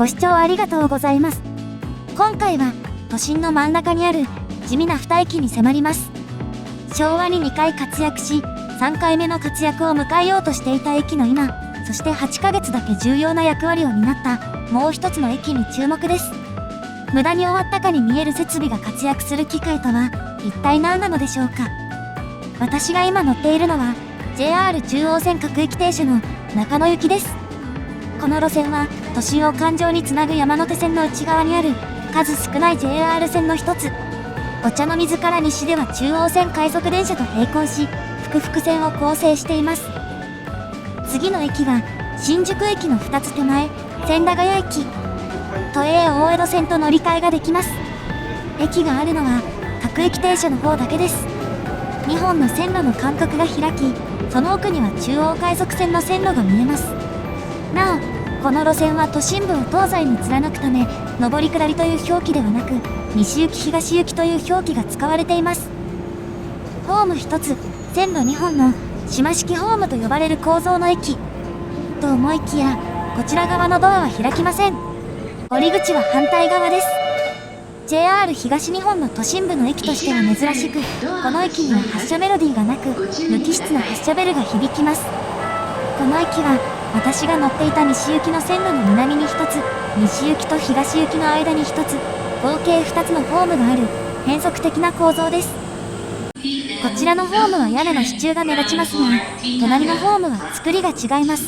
ご視聴ありがとうございます。今回は都心の真ん中にある地味な2駅に迫ります。昭和に2回活躍し、3回目の活躍を迎えようとしていた駅の今、そして8ヶ月だけ重要な役割を担ったもう一つの駅に注目です。無駄に終わったかに見える設備が活躍する機械とは一体何なのでしょうか。私が今乗っているのは JR 中央線各駅停車の中野行きです。この路線は都心を環状につなぐ山手線の内側にある数少ない JR 線の一つ。お茶の水から西では中央線快速電車と並行し、複々線を構成しています。次の駅は新宿駅の2つ手前、千駄ヶ谷駅。都営大江戸線と乗り換えができます。駅があるのは各駅停車の方だけです。2本の線路の間隔が開き、その奥には中央快速線の線路が見えます。なお、この路線は都心部を東西に貫くため、上り下りという表記ではなく、西行き東行きという表記が使われています。ホーム1つ、線路2本の島式ホームと呼ばれる構造の駅。と思いきや、こちら側のドアは開きません。降り口は反対側です。JR 東日本の都心部の駅としては珍しく、この駅には発車メロディーがなく、無機質な発車ベルが響きます。この駅は、私が乗っていた西行きの線路の南に1つ、西行きと東行きの間に1つ、合計2つのホームがある変則的な構造です。こちらのホームは屋根の支柱が目立ちますが、隣のホームは作りが違います。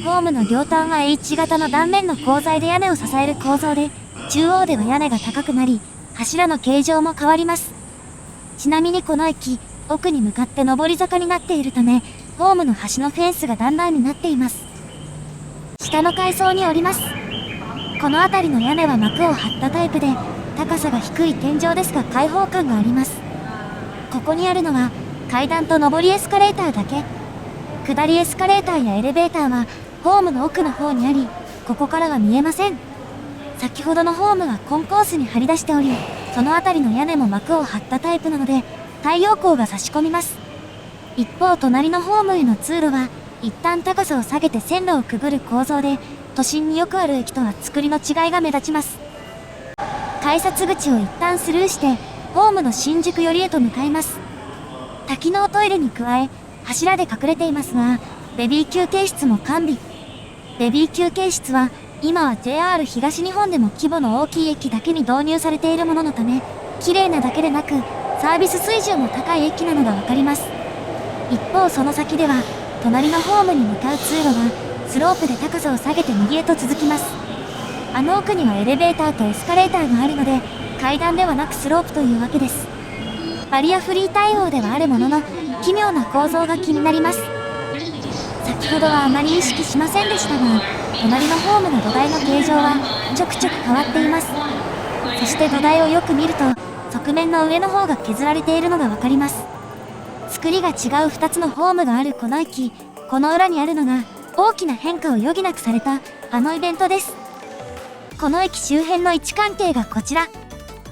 ホームの両端は H 型の断面の鋼材で屋根を支える構造で、中央では屋根が高くなり、柱の形状も変わります。ちなみにこの駅、奥に向かって上り坂になっているため、ホームの端のフェンスが段々になっています。下の階層に降ります。この辺りの屋根は幕を張ったタイプで、高さが低い天井ですが開放感があります。ここにあるのは階段と上りエスカレーターだけ。下りエスカレーターやエレベーターはホームの奥の方にあり、ここからは見えません。先ほどのホームはコンコースに張り出しており、その辺りの屋根も幕を張ったタイプなので、太陽光が差し込みます。一方隣のホームへの通路は、一旦高さを下げて線路をくぐる構造で、都心によくある駅とは作りの違いが目立ちます。改札口を一旦スルーして、ホームの新宿寄りへと向かいます。多機能トイレに加え、柱で隠れていますが、ベビー休憩室も完備。ベビー休憩室は、今は JR 東日本でも規模の大きい駅だけに導入されているもののため、綺麗なだけでなく、サービス水準も高い駅なのがわかります。一方その先では、隣のホームに向かう通路は、スロープで高さを下げて右へと続きます。あの奥にはエレベーターとエスカレーターがあるので、階段ではなくスロープというわけです。バリアフリー対応ではあるものの、奇妙な構造が気になります。先ほどはあまり意識しませんでしたが、隣のホームの土台の形状はちょくちょく変わっています。そして土台をよく見ると、側面の上の方が削られているのがわかります。作りが違う2つのホームがあるこの駅、この裏にあるのが大きな変化を余儀なくされたあのイベントです。この駅周辺の位置関係がこちら。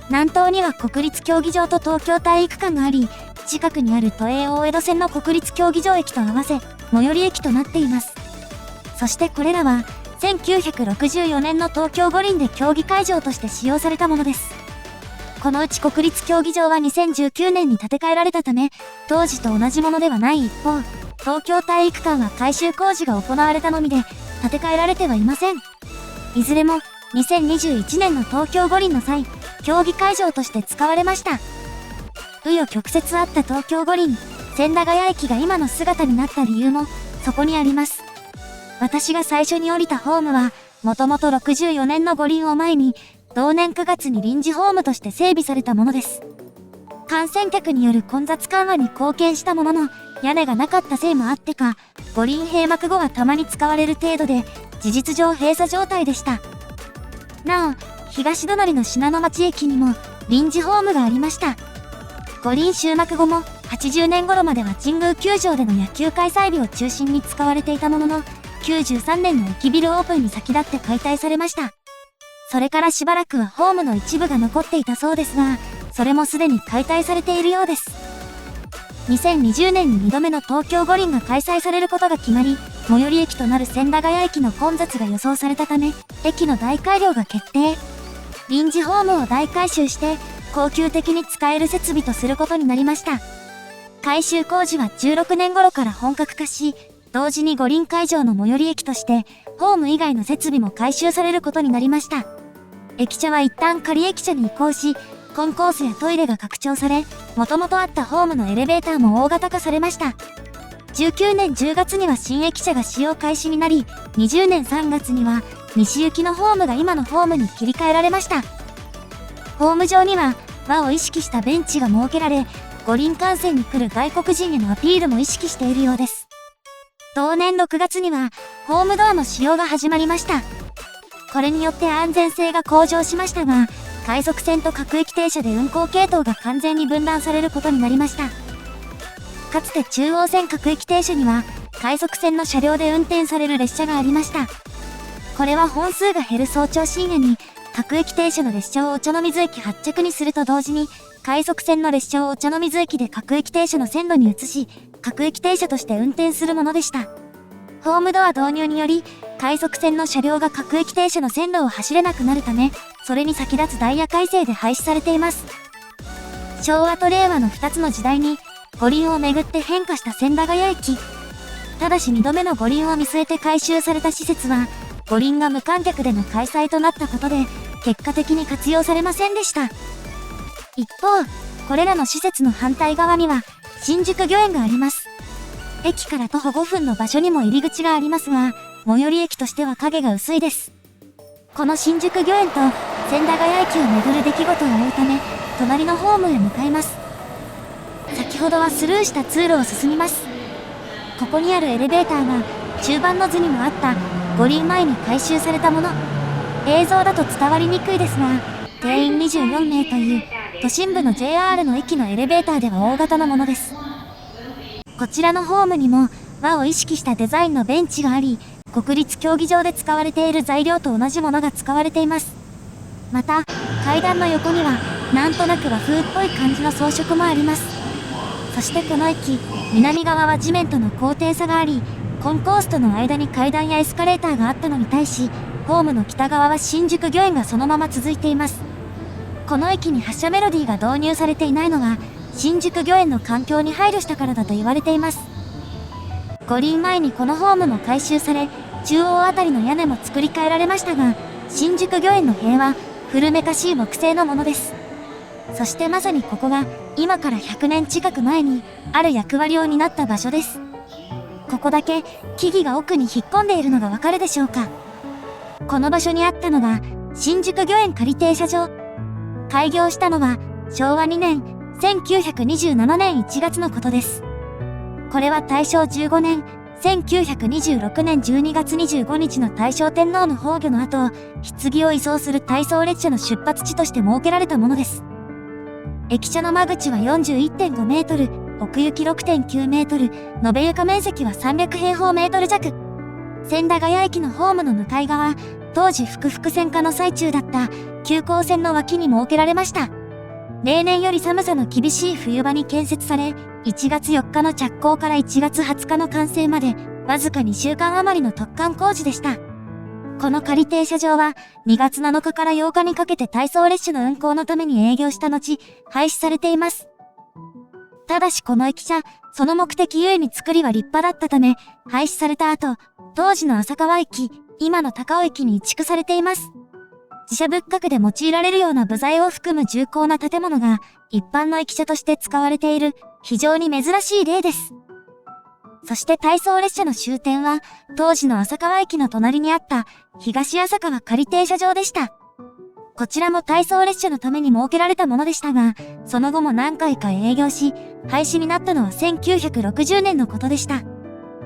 南東には国立競技場と東京体育館があり、近くにある都営大江戸線の国立競技場駅と合わせ、最寄り駅となっています。そしてこれらは、1964年の東京五輪で競技会場として使用されたものです。このうち国立競技場は2019年に建て替えられたため、当時と同じものではない一方、東京体育館は改修工事が行われたのみで、建て替えられてはいません。いずれも、2021年の東京五輪の際、競技会場として使われました。紆余曲折あった東京五輪、千駄ヶ谷駅が今の姿になった理由も、そこにあります。私が最初に降りたホームは、もともと64年の五輪を前に、同年9月に臨時ホームとして整備されたものです。観戦客による混雑緩和に貢献したものの、屋根がなかったせいもあってか、五輪閉幕後はたまに使われる程度で、事実上閉鎖状態でした。なお、東隣の信濃町駅にも臨時ホームがありました。五輪終幕後も80年頃までは神宮球場での野球開催日を中心に使われていたものの、93年の駅ビルオープンに先立って解体されました。それからしばらくはホームの一部が残っていたそうですが、それもすでに解体されているようです。2020年に2度目の東京五輪が開催されることが決まり、最寄り駅となる千駄ヶ谷駅の混雑が予想されたため、駅の大改良が決定。臨時ホームを大改修して、恒久的に使える設備とすることになりました。改修工事は16年頃から本格化し、同時に五輪会場の最寄り駅として、ホーム以外の設備も改修されることになりました。駅舎は一旦仮駅舎に移行し、コンコースやトイレが拡張され、元々あったホームのエレベーターも大型化されました。19年10月には新駅舎が使用開始になり、20年3月には西行きのホームが今のホームに切り替えられました。ホーム上には和を意識したベンチが設けられ、五輪観戦に来る外国人へのアピールも意識しているようです。同年6月にはホームドアの使用が始まりました。これによって安全性が向上しましたが、快速線と各駅停車で運行系統が完全に分断されることになりました。かつて中央線各駅停車には、快速線の車両で運転される列車がありました。これは本数が減る早朝深夜に、各駅停車の列車をお茶の水駅発着にすると同時に、快速線の列車をお茶の水駅で各駅停車の線路に移し、各駅停車として運転するものでした。ホームドア導入により、快速線の車両が各駅停車の線路を走れなくなるため、それに先立つダイヤ改正で廃止されています。昭和と令和の2つの時代に、五輪をめぐって変化した千駄ヶ谷駅。ただし2度目の五輪を見据えて改修された施設は、五輪が無観客での開催となったことで、結果的に活用されませんでした。一方、これらの施設の反対側には、新宿御苑があります。駅から徒歩5分の場所にも入り口がありますが、最寄り駅としては影が薄いです。この新宿御苑と千駄ヶ谷駅を巡る出来事を追うため、隣のホームへ向かいます。先ほどはスルーした通路を進みます。ここにあるエレベーターが、中盤の図にもあった五輪前に改修されたもの。映像だと伝わりにくいですが、定員24名という都心部の JR の駅のエレベーターでは大型のものです。こちらのホームにも和を意識したデザインのベンチがあり、国立競技場で使われている材料と同じものが使われています。また、階段の横にはなんとなく和風っぽい感じの装飾もあります。そしてこの駅、南側は地面との高低差があり、コンコースとの間に階段やエスカレーターがあったのに対し、ホームの北側は新宿御苑がそのまま続いています。この駅に発車メロディーが導入されていないのは、新宿御苑の環境に配慮したからだと言われています。五輪前にこのホームも改修され、中央あたりの屋根も作り変えられましたが、新宿御苑の塀は古めかしい木製のものです。そしてまさにここが今から100年近く前にある役割を担った場所です。ここだけ木々が奥に引っ込んでいるのがわかるでしょうか。この場所にあったのが新宿御苑仮停車場。開業したのは昭和2年1927年1月のことです。これは大正15年1926年12月25日の大正天皇の崩御の後、棺を移送する大送列車の出発地として設けられたものです。駅舎の間口は 41.5 メートル、奥行き 6.9 メートル、延べ床面積は300平方メートル弱。千駄ヶ谷駅のホームの向かい側、当時複々線化の最中だった急行線の脇に設けられました。例年より寒さの厳しい冬場に建設され、1月4日の着工から1月20日の完成まで、わずか2週間余りの突貫工事でした。この仮停車場は、2月7日から8日にかけて回送列車の運行のために営業した後、廃止されています。ただしこの駅舎、その目的ゆえに作りは立派だったため、廃止された後、当時の浅川駅、今の高尾駅に移築されています。自社仏閣で用いられるような部材を含む重厚な建物が、一般の駅舎として使われている、非常に珍しい例です。そして回送列車の終点は、当時の浅川駅の隣にあった東浅川仮停車場でした。こちらも回送列車のために設けられたものでしたが、その後も何回か営業し、廃止になったのは1960年のことでした。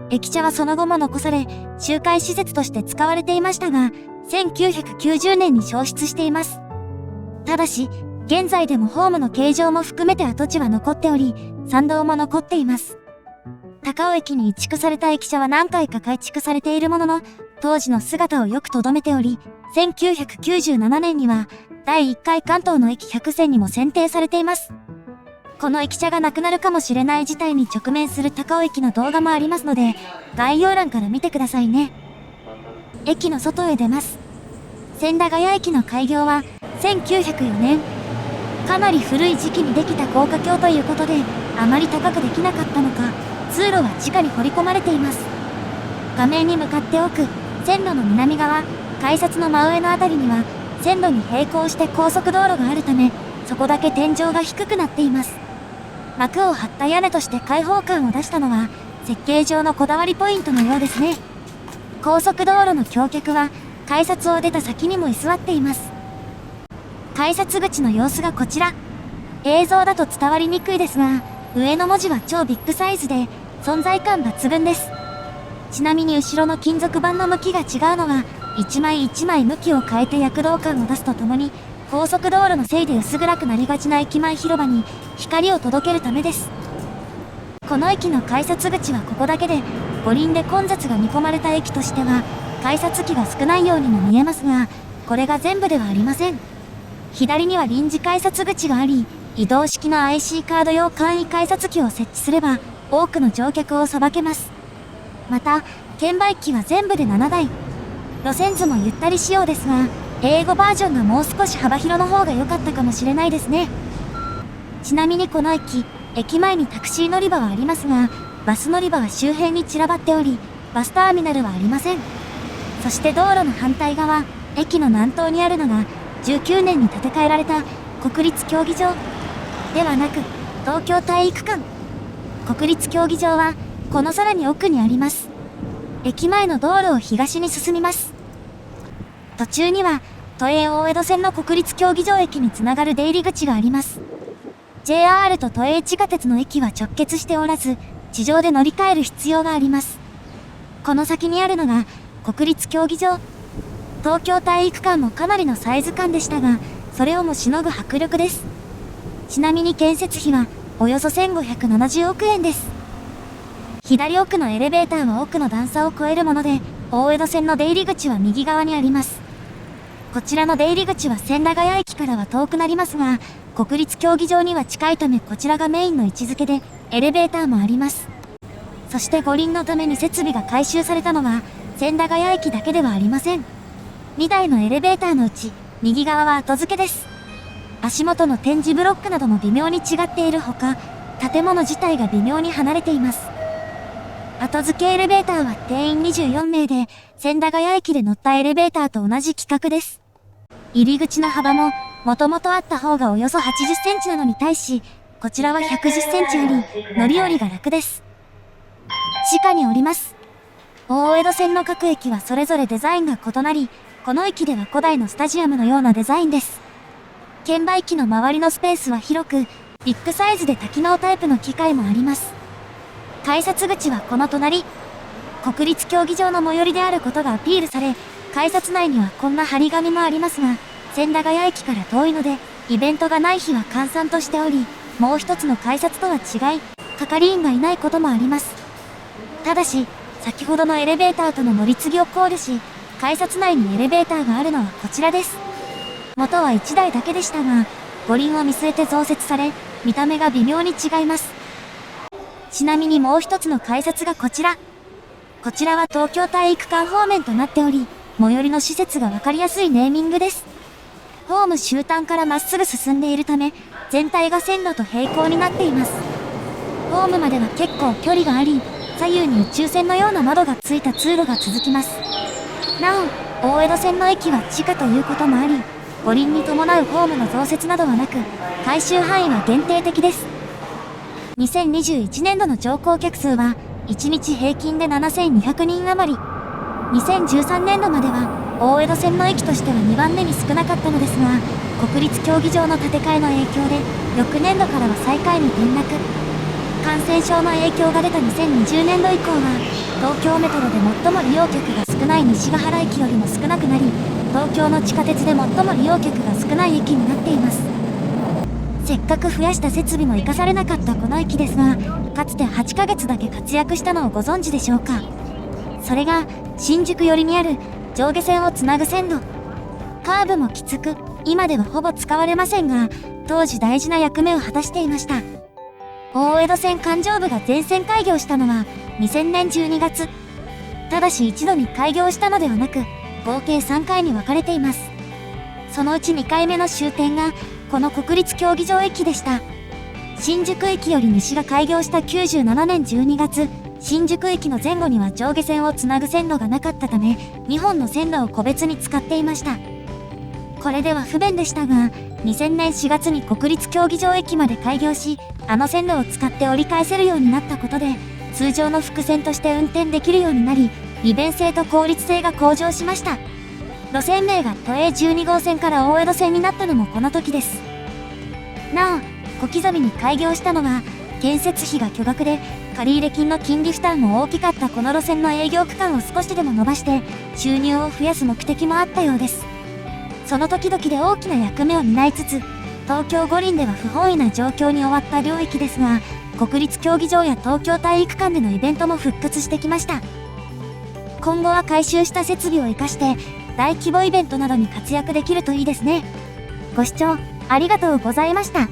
駅舎はその後も残され、集会施設として使われていましたが、1990年に消失しています。ただし、現在でもホームの形状も含めて跡地は残っており、参道も残っています。高尾駅に移築された駅舎は何回か改築されているものの、当時の姿をよく留めており、1997年には第1回関東の駅100選にも選定されています。この駅舎がなくなるかもしれない事態に直面する高尾駅の動画もありますので、概要欄から見てくださいね。駅の外へ出ます。千駄ヶ谷駅の開業は1904年。かなり古い時期にできた高架橋ということで、あまり高くできなかったのか、通路は地下に掘り込まれています。画面に向かって奥、線路の南側、改札の真上のあたりには、線路に並行して高速道路があるため、そこだけ天井が低くなっています。幕を張った屋根として開放感を出したのは、設計上のこだわりポイントのようですね。高速道路の橋脚は、改札を出た先にも居座っています。改札口の様子がこちら。映像だと伝わりにくいですが、上の文字は超ビッグサイズで、存在感抜群です。ちなみに後ろの金属板の向きが違うのは、一枚一枚向きを変えて躍動感を出すとともに、高速道路のせいで薄暗くなりがちな駅前広場に光を届けるためです。この駅の改札口はここだけで、五輪で混雑が見込まれた駅としては、改札機が少ないようにも見えますが、これが全部ではありません。左には臨時改札口があり、移動式の IC カード用簡易改札機を設置すれば、多くの乗客をさばけます。また、券売機は全部で7台。路線図もゆったり仕様ですが、英語バージョンがもう少し幅広の方が良かったかもしれないですね。ちなみにこの駅、駅前にタクシー乗り場はありますが、バス乗り場は周辺に散らばっており、バスターミナルはありません。そして道路の反対側、駅の南東にあるのが、19年に建て替えられた国立競技場ではなく、東京体育館。国立競技場は、このさらに奥にあります。駅前の道路を東に進みます。途中には、都営大江戸線の国立競技場駅につながる出入り口があります。JR と都営地下鉄の駅は直結しておらず、地上で乗り換える必要があります。この先にあるのが、国立競技場。東京体育館もかなりのサイズ感でしたが、それをもしのぐ迫力です。ちなみに建設費は、およそ1570億円です。左奥のエレベーターは奥の段差を越えるもので、大江戸線の出入り口は右側にあります。こちらの出入り口は千駄ヶ谷駅からは遠くなりますが、国立競技場には近いためこちらがメインの位置づけで、エレベーターもあります。そして五輪のために設備が改修されたのは、千駄ヶ谷駅だけではありません。2台のエレベーターのうち、右側は後付けです。足元の展示ブロックなども微妙に違っているほか、建物自体が微妙に離れています。後付けエレベーターは定員24名で、千駄ヶ谷駅で乗ったエレベーターと同じ規格です。入り口の幅も、もともとあった方がおよそ80センチなのに対し、こちらは110センチあり、乗り降りが楽です。地下に降ります。大江戸線の各駅はそれぞれデザインが異なり、この駅では古代のスタジアムのようなデザインです。券売機の周りのスペースは広く、ビッグサイズで多機能タイプの機械もあります。改札口はこの隣。国立競技場の最寄りであることがアピールされ、改札内にはこんな張り紙もありますが、千駄ヶ谷駅から遠いので、イベントがない日は閑散としており、もう一つの改札とは違い、係員がいないこともあります。ただし、先ほどのエレベーターとの乗り継ぎを考慮し、改札内にエレベーターがあるのはこちらです。元は1台だけでしたが、五輪を見据えて増設され、見た目が微妙に違います。ちなみにもう一つの改札がこちら。こちらは東京体育館方面となっており、最寄りの施設がわかりやすいネーミングです。ホーム終端からまっすぐ進んでいるため、全体が線路と平行になっています。ホームまでは結構距離があり、左右に宇宙船のような窓がついた通路が続きます。なお、大江戸線の駅は地下ということもあり、五輪に伴うホームの増設などはなく、改修範囲は限定的です。2021年度の乗降客数は、1日平均で7200人余り。2013年度までは、大江戸線の駅としては2番目に少なかったのですが、国立競技場の建て替えの影響で、翌年度からは最下位に転落。感染症の影響が出た2020年度以降は、東京メトロで最も利用客が少ない西ヶ原駅よりも少なくなり、東京の地下鉄で最も利用客が少ない駅になっています。せっかく増やした設備も活かされなかったこの駅ですが、かつて8ヶ月だけ活躍したのをご存知でしょうか。それが、新宿寄りにある上下線をつなぐ線路。カーブもきつく、今ではほぼ使われませんが、当時大事な役目を果たしていました。大江戸線環状部が全線開業したのは2000年12月。ただし一度に開業したのではなく、合計3回に分かれています。そのうち2回目の終点が、この国立競技場駅でした。新宿駅より西が開業した97年12月、新宿駅の前後には上下線をつなぐ線路がなかったため、2本の線路を個別に使っていました。これでは不便でしたが、2000年4月に国立競技場駅まで開業し、あの線路を使って折り返せるようになったことで、通常の複線として運転できるようになり、利便性と効率性が向上しました。路線名が都営12号線から大江戸線になったのもこの時です。なお、小刻みに開業したのは、建設費が巨額で、借入金の金利負担も大きかったこの路線の営業区間を少しでも伸ばして、収入を増やす目的もあったようです。その時々で大きな役目を担いつつ、東京五輪では不本意な状況に終わった領域ですが、国立競技場や東京体育館でのイベントも復活してきました。今後は改修した設備を活かして、大規模イベントなどに活躍できるといいですね。ご視聴ありがとうございました。